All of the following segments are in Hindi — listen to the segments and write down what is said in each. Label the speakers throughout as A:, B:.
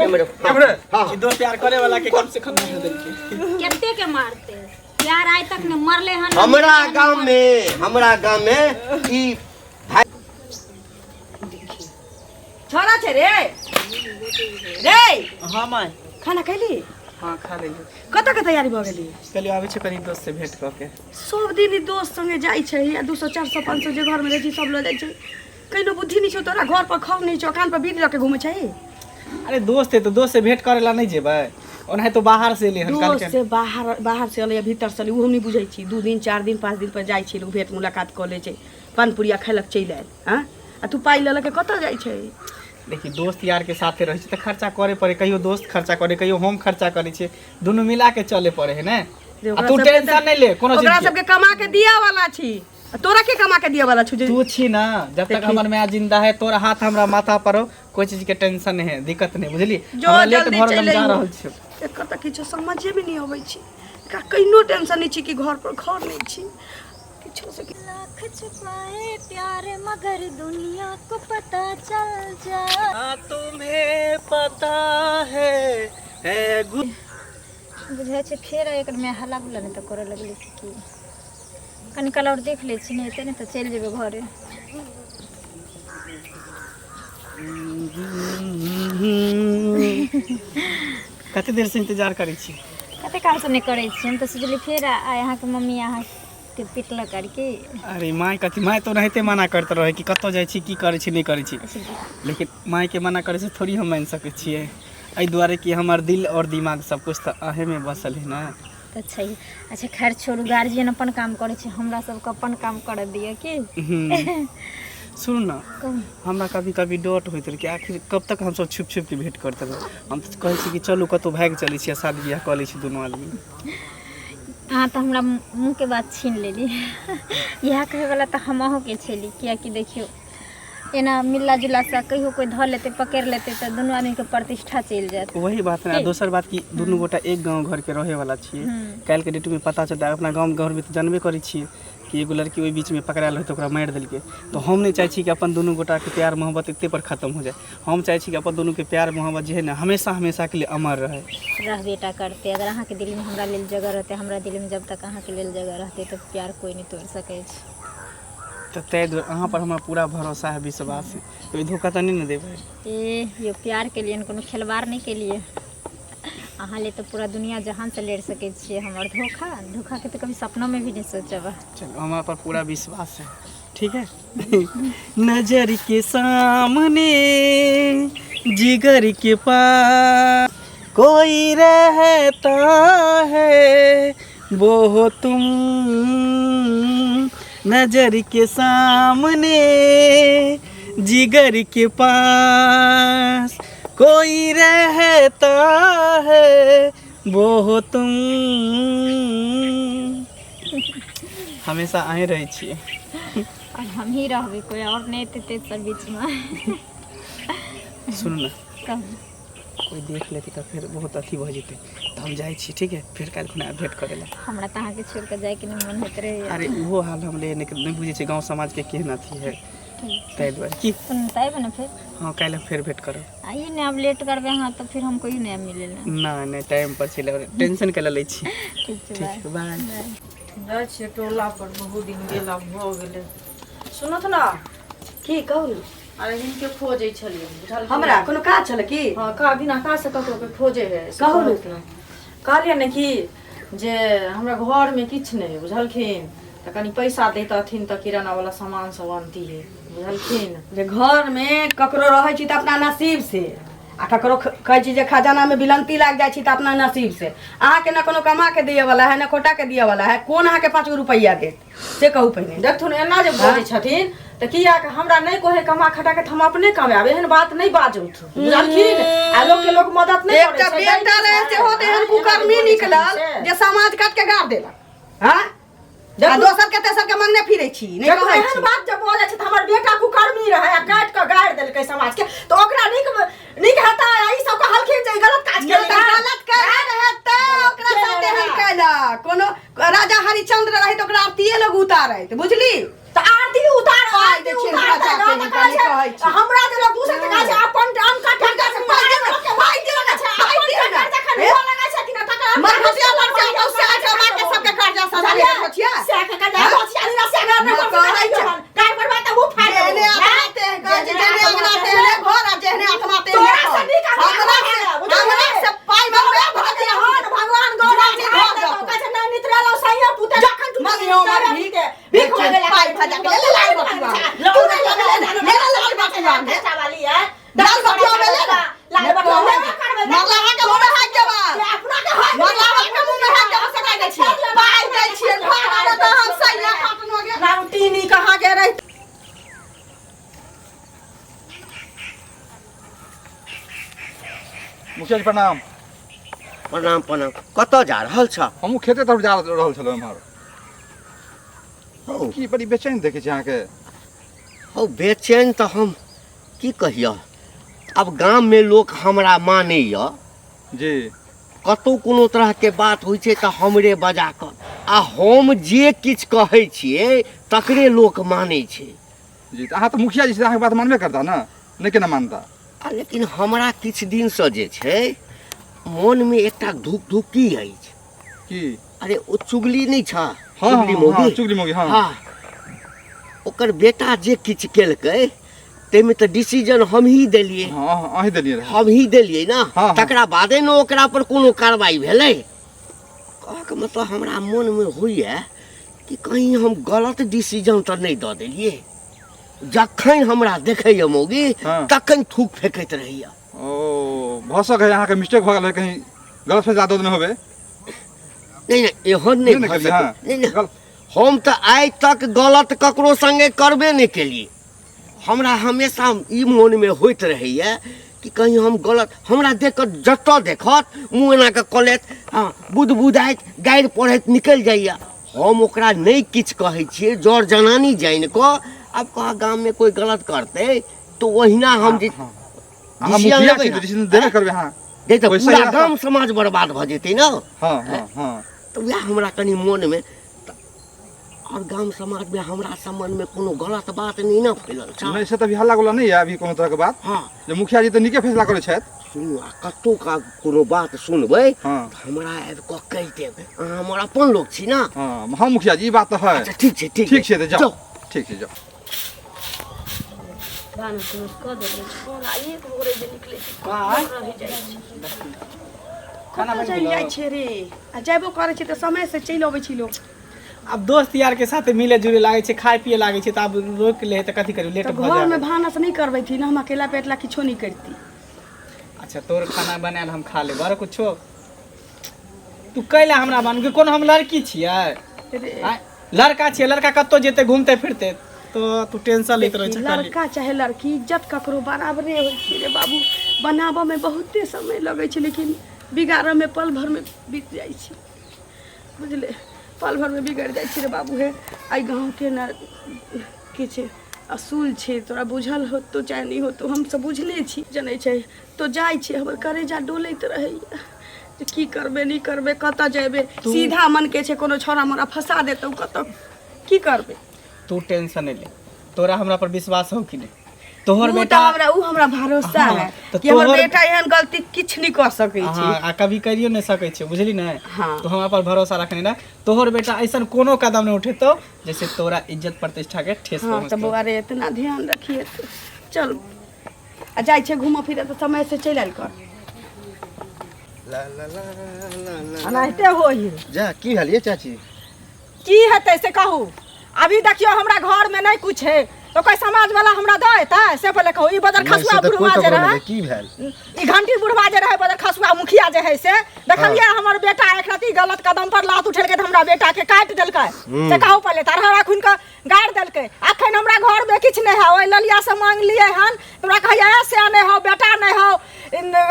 A: हां दोस्त प्यार करे वाला के कम से कम नहीं देलके
B: केते के मारते यार आज तक ने मरले हन
C: हमरा गांव में ई
D: छोरा छे रे रे
A: हां माय
D: खाना खैली
A: हां खा लेली
D: कत के तैयारी भ गेली
A: कहलियो आबै छै कनी दोस्त से भेंट क के
D: सब दिन दोस्त संगे जाई छै या 200 400 500 जे घर में रहै छै सब लोग जाई छै कइनो बुद्धि नहीं छौ तोरा घर पर खौ नहीं छौ कान पर बीन रख के घुमै छै
A: अरे दोस्त है तो दोस्त से भेंट करेला नहीं जेबै ओना तो बाहर से एले हन काल
D: दोस्त से बाहर से अले भीतर से अले उ हम नहीं बुझै छी 2 दिन 4 दिन 5 दिन पर जाई छी लोग भेंट मुलाकात क ले छै पान पुरिया खैलक चैल आयल हां आ तू पाई ल के कत जाई छै
A: देखी दोस्त यार के साथे रहे त खर्चा करे पड़े कहियो दोस्त खर्चा करे कहियो हम खर्चा करे छे दोनों मिला के चले पड़े है ना तू टेंशन नहीं ले कोनो चीज
D: ओकरा सब के कमा के दिया वाला छी तोरा के कमा के दिया वाला छु
A: तू छी ना जब तक हमर मां जिंदा है तोरा हाथ हमरा माथा पर हो कोई चीज के टेंशन नहीं है दिक्कत नहीं बुझली हमरा लेट घर में जा रहल छी
D: एकर त किछ समझे भी नहीं आबै छी का कइनो टेंशन नहीं छी कि घर पर घर नहीं छी किछो से
B: लाख छुपाए प्यार मगर दुनिया को पता चल जा
A: तुम्हें पता है
B: बुझे छे फेर एकर में हल्ला बुला नहीं तो करे लगले कि कनी कल और देख ले छी नहीं ते नहीं तो चल जेबे घरे
A: कते देर से इंतजार करै छी
B: कते काल से नहीं करे छी हम तो सोचली फेर यहाँ के मम्मी यहाँ के पिटला करके
A: अरे माय कथी माय तो रहते मना करते रहे कि कतो जाय छी की करे छी नहीं करे छी लेकिन माय के मना करे से थोड़ी हम मान सके छिए एहि दुआरे कि हमर दिल और दिमाग सब कुछ तो अहे में बसल है ना
B: अच्छा अच्छा खैर छोड़ू गार्जियन अपन काम करे छै हमरा सब के अपन काम कर दिए कि
A: सुन ना हमरा कभी कभी डोट होइत रहे कि आखिर कब तक हम सब छुप छुप के भेंट करते रहे हम तो कहै छी कि चलू कतो भाग चली छी शादी बियाह क लै छी दोनों आदमी
B: हाँ तो हमरा मुँह के बात छीन लेली यह कहे वाला तो हमहू के छली किया कि देखियो एना मिला जुला से कहियो कोई धर लेते पकड़ लेते तो दोनों आदमी के प्रतिष्ठा चल जात
A: वही बात है दोसर बात कि दोनों गोटा एक गांव घर के रहे वाला छिए काल के डेट में पता चलता अपना गांव घर में तो जानबे करै छिए कि एगो लड़की ओहि बीच में पकड़ायल है तो ओकरा मार देलके तो हम नहीं चाहे छी कि अपन दोनों गोटा के प्यार मोहब्बत इतने पर खत्म हो जाए हम चाहे छी कि अपन दोनों के प्यार मोहब्बत जो है ना हमेशा हमेशा के लिए अमर रहे
B: बेटा करते अगर अहाँ के दिल में हमरा लेल जगह रहते हमरा दिल में जब तक अहाँ के लेल जगह रहते तो प्यार कोई नहीं तोड़ सके
A: तो तय अहाँ पर हमारा पूरा भरोसा है विश्वास है कोई धोखा तो नहीं न देबै
B: ये प्यार के लिए कोनो खिलवाड़ नहीं के लिए अहाँ ले तो पूरा दुनिया जहान से लड़ सके छे हमर धोखा के तो कभी सपनों में भी नहीं सोचब
A: चलो हमारा पर पूरा विश्वास है ठीक है नजर के सामने जिगर के पास कोई रहता है वो तुम नजर के सामने जिगर के पास कोई रहता है वो तुम हमेशा आए रहे छिए
B: और हम ही रहबे कोई और नहीं ते सब बीच में
A: सुन ना
B: कह
A: कोई देख लेती तो फिर बहुत अथी हो जेते तो हम जाए छी ठीक है फिर काल खुना भेंट करेला
B: हमरा तहाँ के छोड़ के जाए के नहीं मन होत रहे
A: अरे वो हाल हम ले नहीं बुझे छे गांव समाज के केहन अथी है तै द्वारे की
B: सुनताई बना फिर
A: हां काल फिर भेंट करब
B: आइए ने अब लेट करबे हां तो फिर हमको ही नहीं मिलेला
A: ना नहीं टाइम पर चले टेंशन के ले छी
B: ठीक है
A: बाय
D: जाय छे टोला पर बहुत दिन गेला भ गेले सुनत ना की कहू
E: अरे इनके खोजे छलिए बुझल
D: हमरा कोनो काज छले की
E: हां का बिना काज से ककरो के खोजे है
D: कहू
E: कहलिए ने कि जे हमरा घर में किछ नहीं बुझलखिन त कनी पैसा देतथिन त किराना वाला सामान सब आनती है बुझलखिन
D: जे घर में ककरो रहै छी त अपना नसीब से आ ककरो कहै छी जे खजाना में बिलंती लाग जाय छी त अपना नसीब से अहाँ के न कोनो कमा के दिए वाला है न खोटा के दिए वाला है कोन अहाँ के 5 रुपया देत से कहू पहिने
E: देखथुन एना जे बोलै छथिन त किया के हमरा नहीं कोहे कमा खटा के हम अपने कमाबे एहन बात नहीं बाजौथ बुझलखिन आ लोग के लोग मदद नहीं करे छै
D: बेटा रहे से होते हन कुकर्मी निकलल जे समाज काट के गाड़ देला हां आ दोसर के तेसर के मंगने फिरै छी नहीं कहै छी
E: एहन बात जब बोलै छै त हमर बेटा कुकर्मी रहे आ काट के गाड़ देलकै समाज के तो ओकरा निक हता ई सब कहलखिन जे गलत काज केलकै
D: गलत कर रहे त ओकरा साथे हम कैला कोनो राजा हरिश्चंद्र रहे त ओकरा आरतीए लोग उतारै त बुझली
E: त आरती उतार
D: आरती उतार
E: हमरा जे लोग दूसरे के काज अपन काम काट के पाई दे
F: मुखिया जी प्रणाम।
C: प्रणाम प्रणाम। कतऽ जा रहल छ?
F: हमहूँ खेते तरफ जा रहल छलहुँ एम्हर।
C: हौ
F: की बड़ी बेचैन देखै छी अहाँके।
C: हौ बेचैन तऽ हम की कहियऽ, अब गाममे लोक हमरा मानैए,
F: जी
C: कतहु कोनो तरहके बात होइ छै तऽ हमरे बजा कऽ, आ हम जे किछु कहै छियै तकरे लोक मानै छै।
F: जी तऽ अहाँ तऽ मुखिया जी से अहाँके बात मानबे करता ने, नहीं केना मानता।
C: आ लेकिन हमरा किछु दिनसँ जे छै मोनमे एकटा धुक धुकी अछि।
F: की?
C: अरे ओ चुगली नहीं छ,
F: हाँ
C: चुगली
F: हाँ
C: मौगी।
F: चुगली मौगी हाँ।
C: हाँ, ओकर बेटा जे किछु केलकै ताहिमे तऽ डिसीजन हम ही देलियै।
F: हाँ हाँ अहीं देलियै रहे।
C: हम ही देलियै ना,
F: हाँ।
C: तकरा बादे ने ओकरा पर कोनो कार्रवाई भेलै। कहके मतलब हमरा मोनमे होइए कि कहीं हम गलत डिसीजन तऽ नहीं दऽ देलियै। जखन हमरा देखैए मौगी
F: हाँ।
C: तखन थूक फेंकैत रहैए।
F: ओ भऽ सकै है अहाँके मिस्टेक भऽ गेल है, कहीं गलत फैसला दऽ देने होबे।
C: नहीं नहीं एहन नहीं
F: नहीं
C: भऽ
F: केलियै, हाँ।
C: सकै। नहीं नहीं, हम तऽ आइ तक गलत ककरो संगे करबे नहीं केलियै। हमरा हमेशा ई मोनमे होइत रहैए कि कहीं हम गलत, हमरा देख कऽ जतऽ देखत मुँह एना कऽ कऽ लेत, हाँ बुदबुदाइत गारि पढ़ैत निकलि जाइए। हम ओकरा नहीं किछु कहै छियै, जर जनानी जानि कऽ। अब कहाँ गाममे कोई गलत करतै तो ओहिना हम जे
F: अहाँ मुखिया छी तऽ डिसीजन देबे करबै। हाँ
C: नहीं तऽ
F: वैसे
C: पूरा
F: ही
C: गाम समाज बर्बाद भऽ जेतै ने।
F: हाँ हाँ हाँ।
C: तऽ वएह हमरा कनि मोनमे, और गाम समाजमे हमरा सम्बन्धमे कोनो गलत बात नहीं ना फैलल छ।
F: नहीं से तऽ अभी हल्ला गुल्ला नहीं है अभी कोनो तरहके बात।
C: हाँ
F: जे मुखिया जी तऽ नीके फैसला करै छथि।
C: सुनू, आ कतहु का कोनो बात सुनबै
F: हाँ
C: तऽ हमरा आबि कऽ कहि देब, अहाँ हमर अपन लोक छी ना।
F: हाँ हाँ मुखिया जी ई बात तऽ है।
C: अच्छा ठीक छै ठीक
F: ठीक छै तऽ जाओ। ठीक छै जाओ।
A: खाना बनि
D: चलि
A: गेलौ?
D: जाइ छै रे, आ जेबो करै छै तऽ समय से चलि अबै छी लोग।
A: अब दोस्त यार के साथ मिले जुले लागे छै, खाए पिए लागे छै, तऽ अब रोक ले तऽ कथी करी, लेट
D: तो
A: भऽ
D: घर में
A: जाए।
D: भानस नहीं करबै थी ना, हम अकेला पेटला किछो नहीं करती।
A: अच्छा तोर खाना बनायल हम खा लेब, और कुछो तू कैला हमरा बन के, कोनो हम लड़की छियै? आँय, लड़का छियै, लड़का कतौ जेते घूमते फिरते तो तू टेंशन लैत रहै छै।
D: लड़का चाहे लड़की इज्जत ककरो बराबरे होइ छै रे बाबू। बनाबऽ में बहुते समय लगै छै, लेकिन बिगाड़ऽ में पल भर में बीत जाइ छै, बुझले। पल भर में बिगड़ जाइ छै रे बाबू। हे आई गाँव के ना के छै असूल छै, तोरा बुझल हो तो चाहे नहीं हो तो हम सब बुझले छी, जनै छै। तो जाइ छै हमर करेजा डोलैत रहैया जे की करबे नहीं करबे, कतऽ जेबे। सीधा मन के छै कोनो छौड़ा मोरा फंसा देतौ, कतऽ की करबे।
A: तू टेंशन नहीं ले, तोरा हमरा पर विश्वास हो कि नहीं? तोहर बेटा
D: हमरा भरोसा
A: हाँ,
D: है
A: तो
D: कि हमर
A: तोहर-
D: बेटा एहन गलती किछ नहीं कर सकै छै।
A: हाँ, आ कभी करियो नहीं सकै छै, बुझली ना।
D: हाँ।
A: तो हमरा पर भरोसा रखने ना, तोहर बेटा ऐसा कोनो कदम नहीं उठेतो जैसे तोरा इज्जत प्रतिष्ठा के ठेस
D: हाँ तो
A: पहुंचतो।
D: बउआ रे इतना ध्यान रखिए तो। चल आ जाइ छै घूमऽ फिरऽ तो समय से चलि आइल कर। अनाहिते होई
G: जा की हाल ये चाची?
D: की हेतै से कहू। अभी देखियो हमरा घर में नहीं कुछ है तो कोई समाज वाला हमरा दऽ एतै से पहले कहू। ई बदर
G: नहीं,
D: खसुआ
G: से तो कोई
D: बुढ़वा जे
G: खबर
D: रहे,
G: नहीं की भेल?
D: ई घंटी बुढ़वा जे रहे बदर खसुआ मुखिया जे है से देखलिए हमर बेटा एक रति गलत कदम पर लात उठेलकै त हमरा बेटा के काटि देलकै। से कहू पहले तरहरा खुन के गाड़ि देलकै। अखन हमरा घर में किछ नहीं है, ओइ ललिया से मांग लिए हन, तोरा कहिया से नहीं हो बेटा नहीं हो,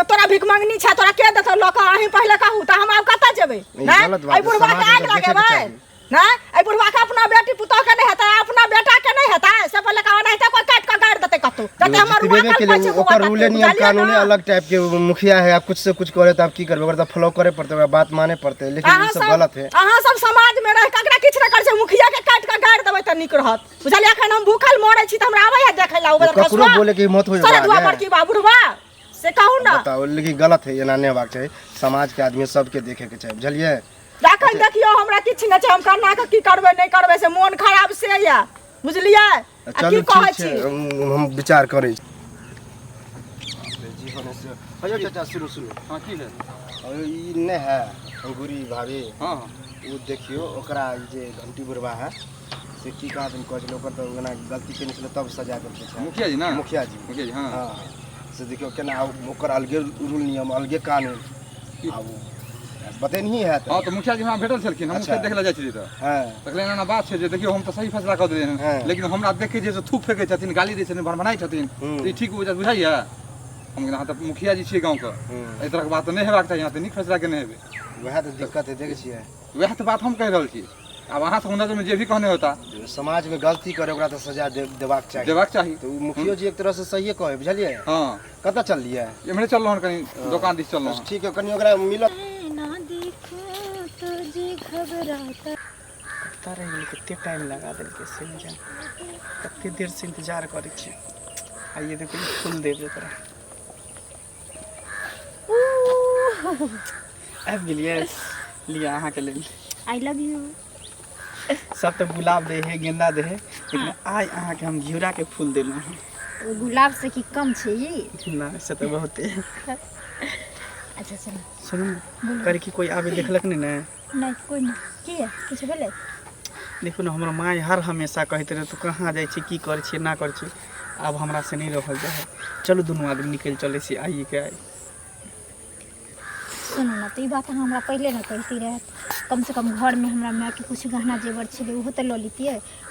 D: तोरा भिख मांगनी छ, तोरा के देतौ लक। अहीं पहले कहू त हम आब कतऽ जेबै?
G: नहीं, गलत बात है,
D: आई बुढ़वा के
G: समाज
D: आग
G: में देखे के
D: लगेबै
G: चाहिए।
D: ना? आई बुढ़वा के अपना बेटी पुतोह के नहीं हेतै, अपना बेटा के नहीं हेतै से पहले कहू। नहीं तो कोई काट के गाड़ि देतै कतौ। जते हमर रुआ
G: जितबे के
D: कल
G: लिए ओकर रूले नियम कानूने अलग टाइप के मुखिया है। आप कुछ से कुछ करे तो आप की करबे? ओकर तो फॉलो करे पड़ते, ओकर बात माने पड़ते, लेकिन ये सब गलत है।
D: अहाँ सब समाज में रह ककरा किछ न कर छै, मुखिया के काट के गाड़ि देबै त नीक रहत। बुझलियै? अखन हम भूखल मरै छी त हमरा आबै है देखै ला उबर
G: ककरो बोले के हिम्मत होय
D: सरे दुआ
G: बा
D: बड़की बा बुढ़वा से कहू ना।
G: बताओ, लेकिन गलत है, एना नहीं होबाक चाहिए। समाज के आदमी सबके देखे के चाहिए, बुझलिए?
D: देखै देखियो हमरा किछ न छै, हम कन्ना के की करबै नहीं करबै से मोन खराब से या, बुझलियै? आ
G: चलू
D: की कहै
G: ठीक
D: छी?
G: छै, हम विचार करै छी। हेलो चाचा सुनो सुनो।
F: हाँ की भेल?
G: और ई नहीं है अंगूरी भाभी,
F: हाँ
G: वो देखियो ओकरा जे घंटी बुढ़वा है से की कहा तुम कहलो, ओकर तो ओना गलती केने छले तब सजा देलकै छै।
F: मुखिया जी ना?
G: मुखिया जी।
F: मुखिया जी हाँ।
G: हाँ से देखियो केना ओकर अलगे रूल नियम, अलगे कानून आब बतेनही है तो।
F: हाँ तो मुखिया जी हमरा भेटल छलखिन, हम
G: अच्छा।
F: खेत देखे ला जाइ छलियै तऽ
G: हाँ
F: तखन एना बात छै जे देखियो हम तऽ सही फैसला कऽ देलियै
G: हाँ।
F: हन, लेकिन हमरा देखे जे थूक फेंकै छथिन, गाली दै छथिन, भनभनाइ छथिन,
G: हम्म।
F: तऽ ई ठीक बुझाइया? हम यहाँ तऽ मुखिया जी छियै गाँवके एहि तरहके बात तऽ नहि हेबाक चाही, यहाँ तऽ नीक फैसला केने हेबै।
G: वह तो दिक्कत है, देखे छियै
F: वएह तऽ बात हम कहि रहल छी। अब अहाँ सब नजर में जे भी कहने होता
G: समाज में गलती करे ओकरा तो सजा देबाक चाहिए।
F: देबाक चाही।
G: तो मुखियो जी एक तरह से सही कहे, बुझलिए।
F: हाँ
G: कतऽ चल लियै?
F: एम्हरे चल रहल कहीं दुकान दिस चल रहल।
G: ठीक है, कनी ओकरा मिलत
B: ना देखो तो जी घबराता।
A: पता रही कते टाइम लगा देलकै से जान, कते देर से इंतजार करै छी। आइए देखो फूल देबे तोरा। आबि गेलियै, लिया अहाँ के लेल।
B: I love you.
A: सब तो गुलाब दे है, गेंदा दे है, लेकिन आज अहाँ के हम घिउरा के फूल देलहुँ हैं।
B: वो गुलाब से की कम छै ये?
A: ना से तो बहुत है।
B: अच्छा चलो
A: सुनू ना, कर की कोई आबे देखलक नहीं ना?
B: नहीं कोई नहीं। की है कुछ भेले?
A: देखो ना, हमारा माँ हर हमेशा कहते रहे तू कहाँ जाइ छी, की कर छी ना कर छी। अब हमरा से नहीं रहल जाए। चलो दोनों आदमी निकल चले छी, आइए के आई।
B: सुनो ना, तो ये बात हमरा पहले ना कहती रहे। कम से कम घर में हमरा माँ के कुछ गहना जेवर छे वो तो ल लेती।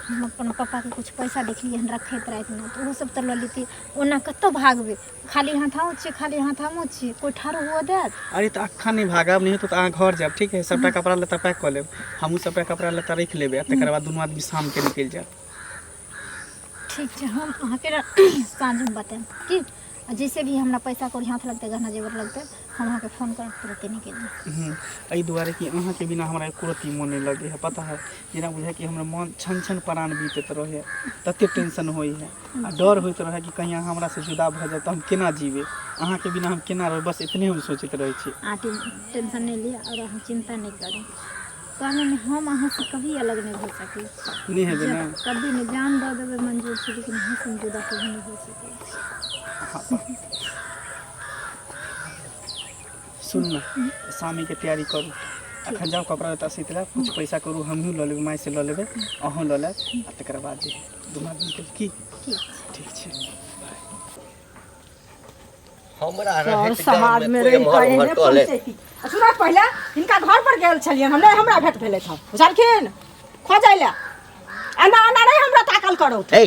B: हम अपन पापा के कुछ पैसा देखलिए हन रखैत रात में, तो वो सब तो ल लेती। ओना कतो भागबे, खाली हाथ आउ छी, खाली हाथ आमो छी, कोई ठारो हुआ देत?
A: अरे तो अखा नहीं भागब, नहीं तो अहाँ घर जाब, ठीक है। सबटा कपड़ा लत्ता पैक कर लेब, हमहूँ सबटा कपड़ा लत्ता रख लेबै, तकर बाद दोनों आदमी शाम के निकल जाब।
B: ठीक है, हम अहाँ के साँझ में बताएं कि जैसे भी हमरा पैसा कौड़ी हाथ लगते, गहना जेवर लगते, हम अहाँ के फोन कर तुरंते निकल जाए।
A: एहि दुआरे कि अहाँ के बिना हमरा एको रत्ती मोन नहीं लगे है। पता है, जेना बुझे कि हमरा मन छन छन प्राण बीतैत रहे, तते टेंशन होई है आ डर होइत रहे कि कहीं अहाँ हमरा से जुदा भ जाए तो हम केना जीवे, अहाँ के बिना हम केना रह, बस इतने हम सोचते रहे छी।
B: आंटी टेंशन नहीं लिया और हम चिंता नहीं करें। कहने में हम अहाँ से कभी अलग नहीं हो सके,
A: नहीं है ना?
B: कभी नहीं। जान दे देवे मंजूर छी, लेकिन अहाँ से जुदा कभी नहीं हो सके।
A: सुन ना, शामी के तैयारी करू, अखन जाओ कपड़ा लत्ता सीत ला, कुछ पैसा करू, हमहूँ लऽ लेबै, माय से लऽ लेबै, अहूँ लऽ लेब, आ तकर बाद जे दुनू आदमी के की ठीक छै।
C: हमरा
D: और समाज में रही कहे ने पहुंचे की। सुना पहले इनका घर पर गेल छलियन, हमने हमरा भेट भेले था, बुझलखिन? खोजै ले आना आना नहीं हमरा ताकल करो।
C: हे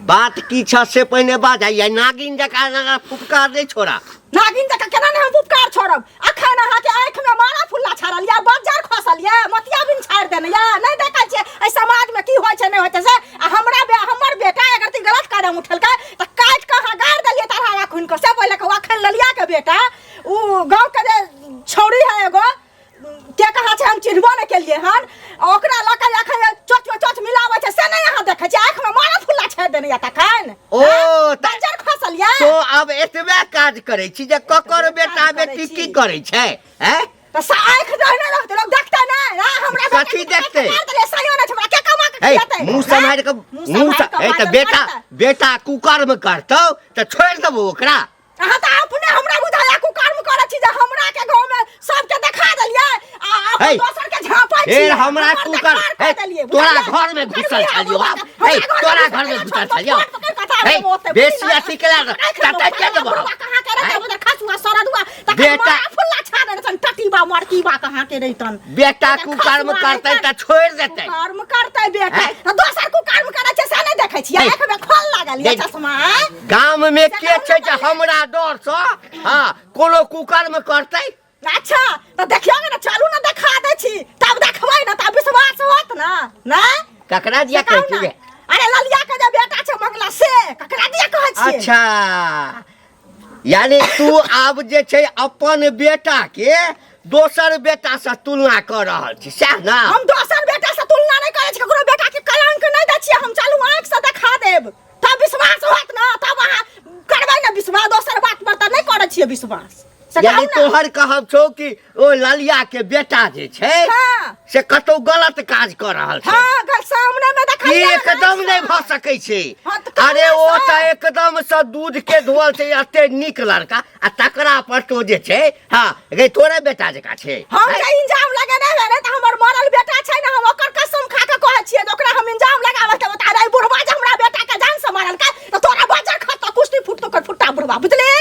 C: बात की छ से पहिने बाजाइए, नागिन जका ना फुफकार नहीं छोड़ा।
D: नागिन जका केना ने हम उपकार छोड़ब? अखन अहाँ के आंख में मारा फुल्ला छाड़ल या बजार खसल या मतिया बिन छाड़ देने या नहीं देखै छै ए समाज में की होय छै नहीं होय छै से। हमर बेटा अगर ती गलत कदम उठलकै त काट के अहाँ गाड़ देलिए तारा राखुन को से पहले के अखन ललिया के बेटा उ गांव के जे छौड़ी है एगो के कहा छै हम चिन्हबो नहीं केलिए हन, ओकरा लका अखन चोच मिलाबै छै से नहीं अहाँ देखै छै। आंख में मारा फुल्ला छाड़ देने या तखन
C: ओ
D: बजार खसल या
C: तो अब एतबे काज करे छी जे ककर बेटा बेटी की करे छै हैं?
D: तो आँख रहने रहते लोग देखते नहीं ना, हमरा
C: कथी देखते?
D: सहियो नहीं हमरा के कमा के
C: हे
D: खिलाते
C: मुंह सम्हार के ए त बेटा कुकर्म करतौ त छोड़ देबो ओकरा।
D: अहाँ त अपने हमरा बुझाया कुकर्म करे छी जे हमरा के गांव में सबके देखा देलिए आ अपन दोसर के झांपै छी।
C: ए हमरा कुकर तोरा घर में घुसल छलियो, हे तोरा घर में घुसल छलियो, हे बेसी अथी केला टाटा के देबो
D: कहां के रे उधर खसुआ सरदुआ त
C: बेटा
D: फुल्ला छा दे तन टटीबा मरकीबा कहां के रहितन।
C: बेटा कुकर्म करतै त छोड़ देतै,
D: कुकर्म करतै बेटा त दोसर कुकर्म करे छै से नहीं देखै छी। आंख में खोल लागल ये चश्मा।
C: गांव में के छै जे हमरा डर सँ हां कोनो कुकर्म करतै?
D: अच्छा तो देखियो ना, चलू ना देखा दे छी, तब देखबै ना तब विश्वास होत ना ना।
C: ककरा दिया कहै छी?
D: अरे ललिया के जे बेटा छै मंगला से ककरा दिया कहै छी?
C: अच्छा यानी तू आब जे छै अपन बेटा के दोसर बेटा से तुलना कर रहल छी सैह ना?
D: हम दोसर बेटा से तुलना नहीं करै छी, ककरो बेटा के कलंक नहीं दै छी हम। चलू आंख से देखा देब तब विश्वास होत ना, तब अहाँ करबै ना विश्वास। दोसर बात पर त नहीं करै छी विश्वास।
C: यानी तोहर कहब छौ कि ओ ललिया के बेटा जे छै से कतौ गलत काज कर रहल छै।
D: हां गल सामने में देखै
C: एकदम नहीं भ सकै छै। अरे ओ त एकदम से दूध के धोल छै, एते नीक लड़का आ तकरा पर तो जे छै हां गे तोरे बेटा जका छै।
D: हम के इंजाम लगेने रे त हमर मरल बेटा छै ना, हम ओकर कसम खा के कहै छियै जे ओकरा हम इंजाम लगाबै के बता रे बुढ़वा जे हमरा बेटा के जान से मारल का त तोरा बजार खत कुश्ती फुट तो कर फुट्टा बुढ़वा बुझले।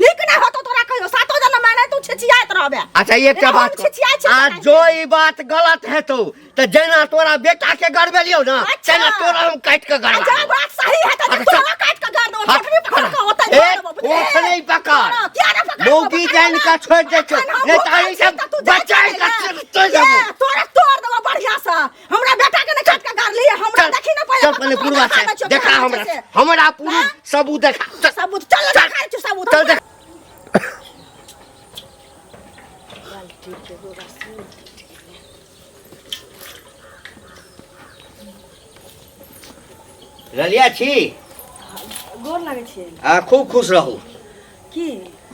D: नीक ना होतो तोरा कहियो सातो जना माने तू छिछियात
H: कहबे
C: अच्छा एकटा बात कह। आ जो ई बात गलत है तो जेना तोरा बेटा के गड़बेलियो ना तेना तोरा हम काट के गड़बा
H: जब बात सही है तो तोरा काट के गाड़ दो तखनी पकड़ के होता
C: ओठ नहीं पकड़
H: क्या ना पकड़
C: मौगी जान का छोड़ दे छो नहीं ताई सब बच्चा का तो जाबो
H: तोरा तोड़ देबो बढ़िया से हमरा बेटा के ने काट के गाड़ लिए हमरा देखी ना
C: चल पहले पूर्वा से देखा हमरा पूरा सबूत देखा
H: सबूत चल देखा छु सबूत
C: चल देख रलिया छी
E: गोर लागै छै
C: आ खूब खुश रहू
E: की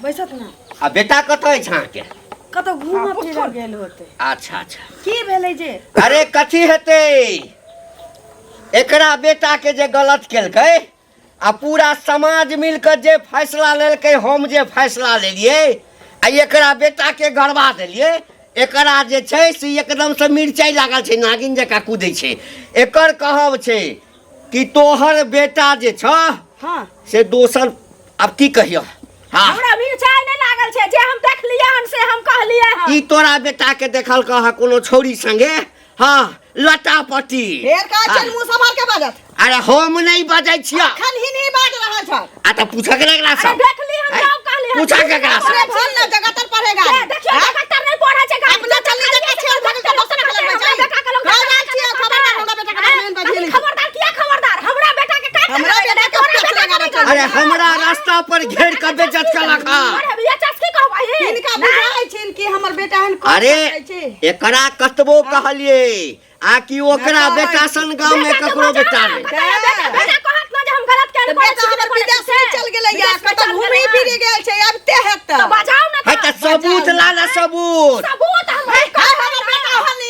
E: बैसत ना
C: आ बेटा कतऽ छै अहाँके
E: कतौ घूमऽ फिरऽ गेल होतै
C: अच्छा अच्छा
E: की भेलै जे
C: अरे कथी हेतै एकरा बेटा के जे गलत केलकै आ पूरा समाज मिलकर जे फैसला लेलकै हम जे फैसला लेलियै आ एकरा बेटा के गड़बा देलियै एकरा जे छै से एकदम से मिरचाई लागल छै नागिन जकाँ कूदै छै एकर कहब छै कि तोहर बेटा जे छ
E: हां
C: से दोसर अब की कहियो हाँ
H: हमरा मिर्चाई नहीं लागल छै जे हम देख लिया हन से हम कहलिए हन
C: ई तोरा बेटा के देखल कह कोनो छोरी संगे हाँ लटापटी
H: फेर का चल मुंह संभाल के बाजत
C: अरे हम नहीं बजै छियै
H: अखन ही नहीं बाज रहा छ
C: आ त पूछक लगला
H: अरे
C: सब
H: देख ली हम जाओ कहली हन
C: पूछा केकरा से?
H: अरे भल ना जगतर पढ़ेगा देखिए जगतर नहीं पढ़ा छै अपना चलनी देखे छै भक्त दोसर के लग छै बेटा के लोग खबरदार हमरा बेटा के मेन बजिली खबरदार किया खबरदार हमरा बेटा के काट हमरा बेटा के बेटा
C: अरे हमरा रास्ता पर घेर कर बेइज्जत कलक
H: अरे भैया चाची कहबै इनका बुझाई छिन कि हमर बेटा हन
C: अरे एकरा कतबो कहलिए आ कि ओकरा बेटा सन गांव में ककरो बेटा नहीं
H: बेटा कहत ना जे हम गलत केल बेटा हमर विदेश से चल गेलै या कत घूमी फिरे गेल छै अब ते हेत तो बजाओ ना
C: है त सबूत ला ले सबूत
H: सबूत हमर बेटा हन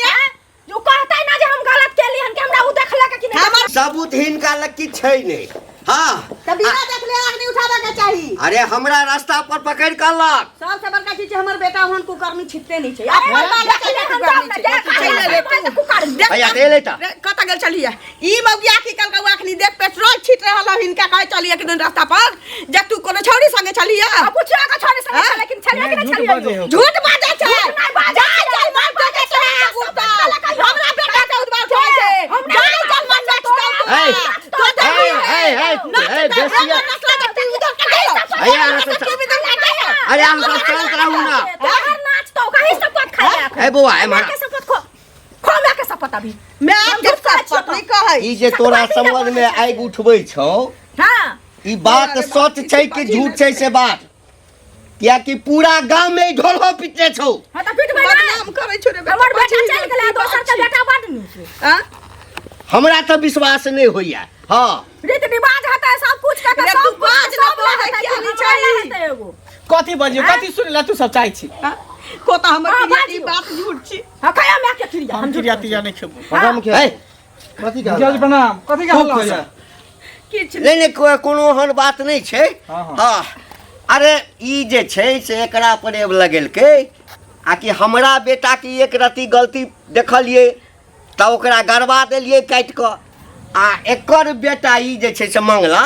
H: जो कहतै ना जे हम गलत केली हन कि हमरा उ देखला कि नहीं
C: सबूत हिनका लग की छै नहीं हाँ
H: त बिना देखले आग नहीं उठाबे के चाही
C: अरे हमरा रास्ता पर पकड़ कर लक
H: सबसे बड़का चीज हमर बेटा हन कुकर्मी छिटते नहीं छै अपन बाल बच्चा
C: भैया दे लेता
H: कत गेल चलिए ई मौगिया की कल के अखनी देख पेट्रोल छिट रहल हिनका कहे चलिए कि दिन रास्ता पर जे तू कोनो छौरी संगे चलिए पूछिया का छौरी संगे लेकिन चलिए कि नहीं चलिए झूठ बाजे छै नहीं बाजे चल मार के चले हमरा बेटा के उद्वार छै हम जाई जन मन
C: बेसिया भैया अरे हम सब चलत रहू ना
H: नाच तो कहीं शपथ खाया
C: ए बुआ ए मारा
H: खोला के शपथ अभी मैं के शपथ नहीं कहै
C: ई जे तोरा समझ में आगि उठबै छौ
H: हां
C: ई बात सच छै कि झूठ छै से बात किया कि पूरा गांव में ढोलहो पिटने छौ
H: हां त पिट बदनाम करै छौ रे हमर बेटा चल गेलै दोसर के बेटा बड नीक छै हां
C: हमरा तो विश्वास नहीं होइया हां
H: रीत रिवाज हता सब कुछ का सब बाज न बोलै के नहीं चाहिए एगो
A: कथी बजियो कथी सुनला तू सब चाहै छी
H: कोता हमर ई बात झूठ छी हां कया मैं के फिरिया
A: हम क्रिया तिया नहीं खेबो
G: हम क्या कथी का
F: जज प्रणाम कथी का हल्ला होइया
H: किछ
C: नहीं कोनो हन बात नहीं छै हां अरे ई जे छै से एकरा पर लगेलकै आ कि हमरा बेटा की एक रति गलती देखलिए त ओकरा गड़बा देलिए काट क आ एकर बेटा ई जे छै से मंगला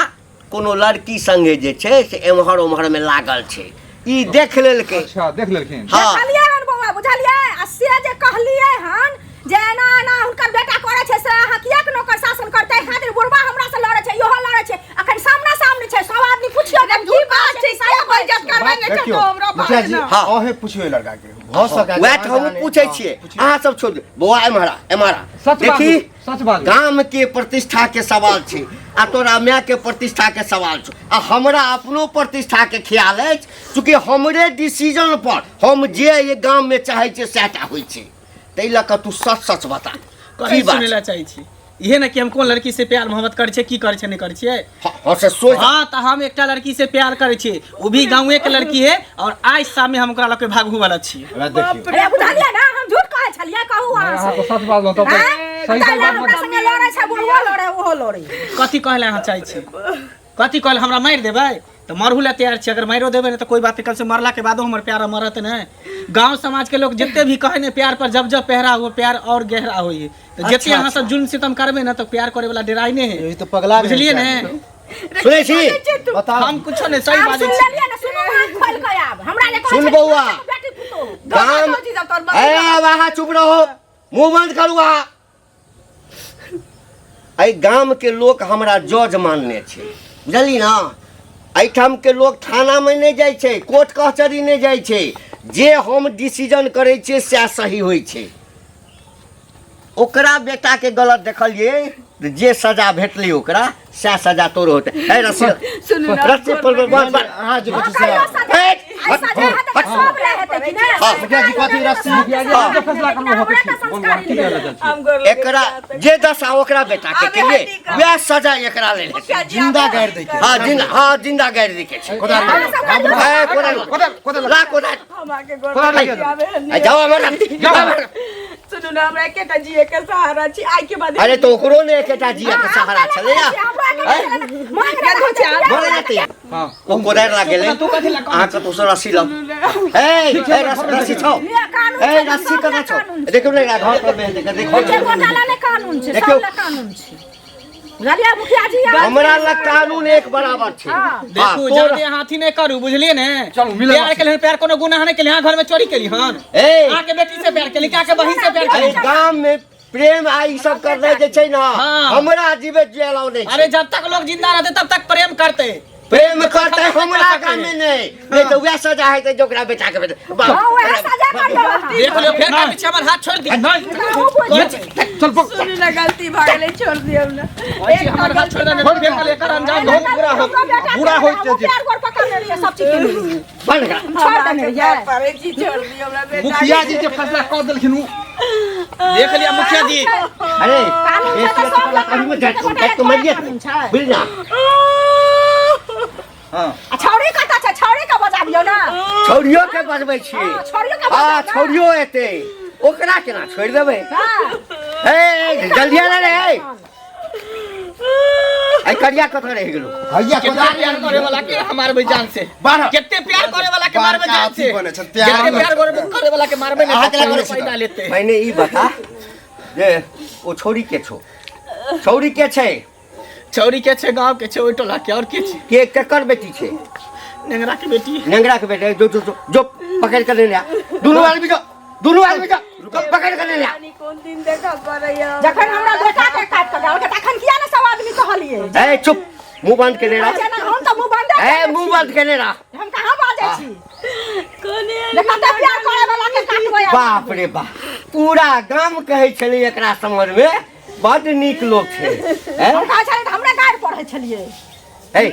C: कोनो लड़की संगे जे छै से एम्हर ओम्हर में लागल छै ई देख लेलकै
F: अच्छा देख लेलखिन
C: हाँ
H: देखलिए हन बौआ बुझलिए आ से जे कहलिए हन जे ना ना हुनकर बेटा करे छै से अहाँ किया के नौकर शासन करतै खातिर बुढ़बा हमरा से लड़े छै इहो लड़े छै अखन सामने सामने छै सब आदमी पूछियो जे की बात छै से इज्जत करबै नै छै तो हमरा
G: मुखिया जी
C: हाँ।
G: अहे पूछियो लड़का के भ सका
C: वह तो हम पूछे छिए अहाँ सब छोड़ दे बौआ एम्हरा
F: सच बात
C: देखी
F: सच बात
C: गांव के प्रतिष्ठा के सवाल छै आ तोरा माय के प्रतिष्ठा के सवाल छौ आ हमरा अपनो प्रतिष्ठा के ख्याल अछि चूँकि हमरे डिसीजन पर हम जे ये गांव में चाहे छै सेटा होइ छै तै ल क तू सच सच बता
A: कथी सुनेला चाहै छी इहे ना कि हम कोन लड़की से प्यार मोहब्बत करे छै की करे छै नहीं करे छियै
C: हां से सोच
A: हाँ तो हम एकटा लड़की से प्यार करे छियै वो भी गांवे के लड़की है और आज शाम में हम ओकरा लके भागू वाला छियै
G: देखियो
H: अरे बुझलिए ना हम झूठ कहै छलिए कहू
F: हां
H: अहाँ
F: तो सच बात बताओ सही सही बात
H: हमरा संगे लड़े छै बुढ़वा लड़े ओहो लड़े
A: कथी कहले अहाँ चाहै छी कथी कहले हमरा मार देबै तो मरहू ला तैयार छी अगर मारो देबै ना तो कोई बात नहीं कल से मरला के बादो हमर प्यार मरत नहीं गांव समाज के लोग जितने भी कहे ने प्यार पर जब जब पहरा हो प्यार और गहरा होई तो जितने अहाँ सब जुल्म सितम करबे ना तो प्यार करे वाला डराई नहीं है
G: ये तो पगला
A: बुझलिए ने
C: सुनै छी
G: बताओ
A: हम कुछो नहीं सही बात
H: सुन लेलिए ना सुनो आँख खोल के आब हमरा जे
C: सुन बौआ गाम ए वहाँ चुप रहो, मुंह बंद करू वहाँ। एहि गाम के लोग हमरा जज मानने छै, बुझली ना। एहिठाम के लोग थाना में नहीं जाइ छै, कोर्ट कचहरी नहीं जाइ छै, जे हम डिसीजन करै छियै सएह सही होइ छै। ओकरा बेटा के गलत देखलिए, जे सजा भेटलै ओकरा सएह सजा तोरो होते। ए रस्सी
H: सुनू ना,
C: रस्सी पर
G: हां जी कुछ से मुखिया जी कथी रस्सी मुखिया जी फैसला करनो होते
C: एकरा जे दशा ओकरा बेटा के केलिए वह सजा एकरा ले लेते।
G: जिंदा गाड़ दे के।
C: हां जिंदा गाड़ दे के छै।
G: कोदाल
C: ला कोदाल जाओ हमरा।
H: सुनू ना, हमरा एकेटा जिए के सहारा छी। आई के बाद
C: अरे तो ओकरो ने एकेटा जिया के सहारा छले या बोले जाते हां ओ कोदाल ला गेले आ के तो रस्सी ला। ए रस्सी छौ, ए रस्सी कना छौ, देखो ने घर पर में देखो
H: घोटाला ने कानून छै, सब ला कानून छै। बुझलिए मुखिया जी,
C: हमरा ला कानून एक बराबर छै।
A: देखू जादे हाथी नहीं करू, बुझलिए ने। प्यार के लिए प्यार कोनो गुनाह नहीं केली, हां घर में चोरी केली हन।
C: ए
A: आके बेटी से प्यार केली, का के बहिन से प्यार
C: अरे
A: केली।
C: गांव में प्रेम आ ई सब करने जे छै ना, हमरा जीवे जेलाव नहीं छै।
A: अरे जब तक लोग जिंदा रहते तब तक प्रेम करते।
C: प्रेम करते हमरा गांव में नहीं तो वह सजा है तो जोकरा बेटा के बेटा।
H: हां वह सजा कर दो।
A: देख लो फिर का पीछे हमर हाथ छोड़ दी।
F: चल पक
H: सुनू ना, गलती भ गेलै, छोड़ दियौ ना।
A: एक हमर हाथ छोड़ देने फिर का लेकर अंजाम बहुत बुरा हो
H: प्यार गोर पकड़ ले सब चीज के
C: बन गया
H: छोड़ देने ये पारे जी, छोड़ दियौ हमरा बेटा।
F: मुखिया जी जे फैसला कर देलखिन उ
A: देख लिया मुखिया जी।
C: अरे ये तो कहीं में जाट तो मर गया बिलना।
F: हां
H: छौरी कता छै, छौरी का बजा दियौ ना।
C: छौरियो के बजबै छी।
H: छौरियो का
C: हां
H: बजा
C: छौरियो एते ओकरा केना छोड़ देबै। ए जल्दी आ रे। आई करिया कतऽ रह गेलो
G: भैया
A: कितना प्यार करे वाला के हमार भाई जान से
G: बारह
A: कितने प्यार करे वाला के मारबे जान से
G: बने छै
A: कितने
G: प्यार
A: प्यार करे वाला के मारबे नहीं
G: अकेला करे छै।
A: पैदा लेते।
C: मैंने ई बता जे ओ छोरी के छौ, छौरी के छै,
A: छौरी के छे गांव के छे, ओइ टोला के और के छे
C: के केकर बेटी छै।
A: नेंगरा के बेटी।
C: नेंगरा के बेटे जो जो जो जो पकड़ कर ले लिया दोनों आदमी का पकड़ कर ले लिया।
H: कौन दिन देखा परैया जखन हमरा बेटा के काट कर के तखन किया ने सब आदमी कहलिए।
C: ए चुप, मुंह बंद के ले रहा।
H: हम तो मुंह बंद
C: ए मुंह बंद के ले रहा।
H: हम कहां बाजै छी। कोने देखा त प्यार करे वाला के काटबै।
C: बाप रे बाप, पूरा गांव कहै छलै एकरा समझ में बड नीक लोग छै।
H: हम कहा छलै त हमरा गाड़ पढ़ै छलिए।
C: ए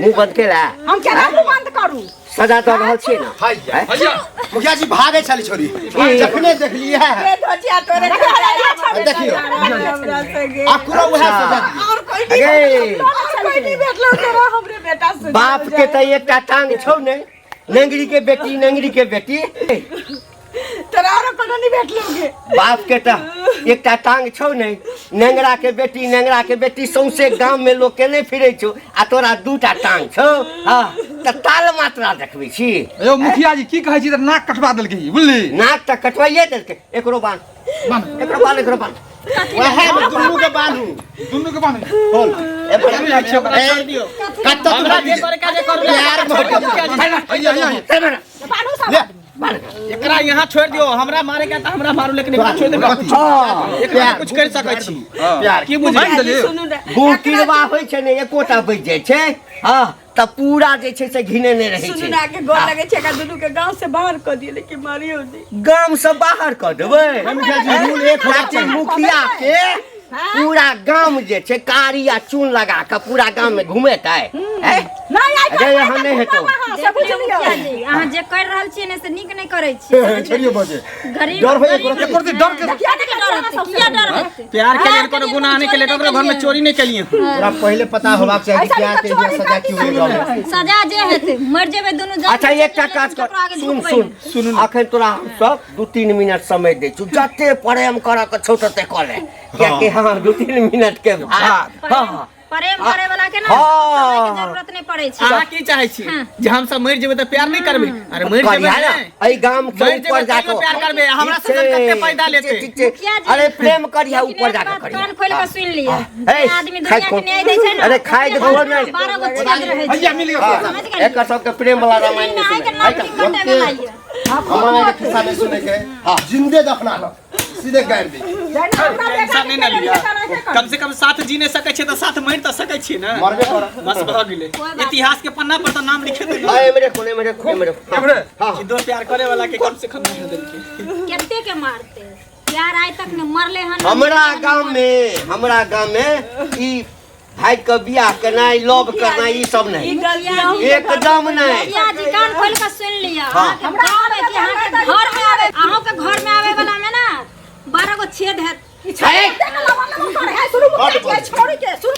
C: मुंह बंद के ला।
H: हम केना मुंह बंद करू,
C: सजा दऽ रहल छी ना।
F: भैया
G: मुखिया जी भागे छली छोरी जखने देख लिया है
H: ए धोतिया तोरे
G: देखियो
H: हमरा संगे
G: आ पूरा वह सजा दी।
H: और कोई
C: अगे
H: नहीं भेटलो तोरा हमरे बेटा से।
C: बाप के त एकटा टांग छौ ने, नेंगरी के बेटी, नेंगरी के बेटी।
H: तोरा और कोनो नहीं भेटलोगे।
C: बाप के त एकटा टांग छौ ने, नेंगरा के बेटी, नेंगरा के बेटी सौंसे गांव में लोग केने फिरै छौ आ तोरा दूटा टांग छौ। हां त ताल मात्रा देखबै छी।
F: यो मुखिया जी की कहै छी त नाक कटवा देलकै बुझली।
C: नाक त कटवाइए देलकै, एकरो बांध एकरो बांध
G: वह दुन्नु के बांधू
F: दुन्नु के बांध
G: बोल
C: ए बड़ा
A: छोड़ दियो
G: कत्तो
A: हमरा जे करे का जे करू
G: प्यार मोहब्बत
H: बानू सब
A: एकरा यहाँ छोड़ दियो, हमरा मारे का त हमरा मारू, लेकिन एकरा छोड़ देबो।
C: हां
A: एकरा कुछ कर सकै छी
G: प्यार
A: की बुझलिए।
H: सुनू ना,
C: गुकिरवा होइ छै ने, एकोटा बच जाइ छै। हां त पूरा जे छै से घिने नहि रहै
H: सुनू
C: छै।
H: ना के गोल लगे छै का दुनू के गांव से बाहर क दिए, लेकिन मारियो नहीं।
C: गांव से बाहर कर देबै। मुखिया के पूरा गांव जे छै कारी आ चून लगा के पूरा गांव में घुमेतै।
H: नहीं आई
C: अरे यहाँ नहीं हेतौ।
H: से बुझ लियो।
B: अहाँ जे कर रहल छियै ने से नीक नहीं करै छियै।
G: छोरियो बजे
B: गरीब
G: डर होय
B: गरीब
G: एकरो
F: करते डर के
B: किया डर होतै?
A: प्यार के लिए कोनो गुनाह नहीं केले, ककरो घर में चोरी नहीं केलिए।
G: पूरा पहले पता होबाक चाही कि क्या के ये सजा क्यों हो रहल है।
B: सजा जे हेतै मर जेबै दुनू जन।
C: अच्छा एकटा काज कर, सुन अखन तोरा हम सब 2-3 मिनट समय दै छु, जते प्रेम करऽ के छौ तते कऽ ले, कियाकि हां 2-3 मिनट के बाद हां
B: प्रेम करे वाला के ना
C: हाँ।
B: समय के जरूरत नहीं पड़े छै।
A: अहाँ की चाहै छी जे हम सब मर जेबै त प्यार नहीं करबै? अरे मर जेबै
C: करिया ना,
A: ने
C: एहि गाम के
A: मर जेबै
C: ऊपर
A: तैयो
C: जाके
A: प्यार करबै, हमरा से कते पैदा लेते।
C: ठीक छै। अरे प्रेम करिया ऊपर जाके करिया।
B: कान खोल के सुन लिया।
C: ए,
B: आदमी दुनिया के न्याय दै छै ना।
C: अरे खाइ दे भगवान नहीं।
B: 12 गो चीज रहै छै।
F: भैया मिल गया।
C: एकर सबके प्रेम वाला रामायण
B: आइ के
C: नहीं
B: नाम कटे वाला ये।
G: हमारा के किस्सा नहीं सुने के हाँ जिंदे दफना लो सीधे गाड़ दी
A: टेंशन नहीं ना लिया कम से कम साथ जी नहीं सकै छै तो साथ मर तो सकै छी ना
G: मरबे कर
A: बस भ गेलै इतिहास के पन्ना पर तो नाम लिखे दे
C: हां मेरे हां
A: कि दो प्यार करे वाला के कम से कम नहीं देलके
B: केते के मारते प्यार आइ तक ने मरले हन
C: हमरा गांव में ई भाई के बियाह करना लव करना ई सब नहीं एकदम नहीं
B: या जी कान खोल के सुन लिया हम गांव में कि अहाँ के घर में आवे अहाँ के घर में आवे वाला में ना 12 गो छेद है
H: छोड़ी के सुन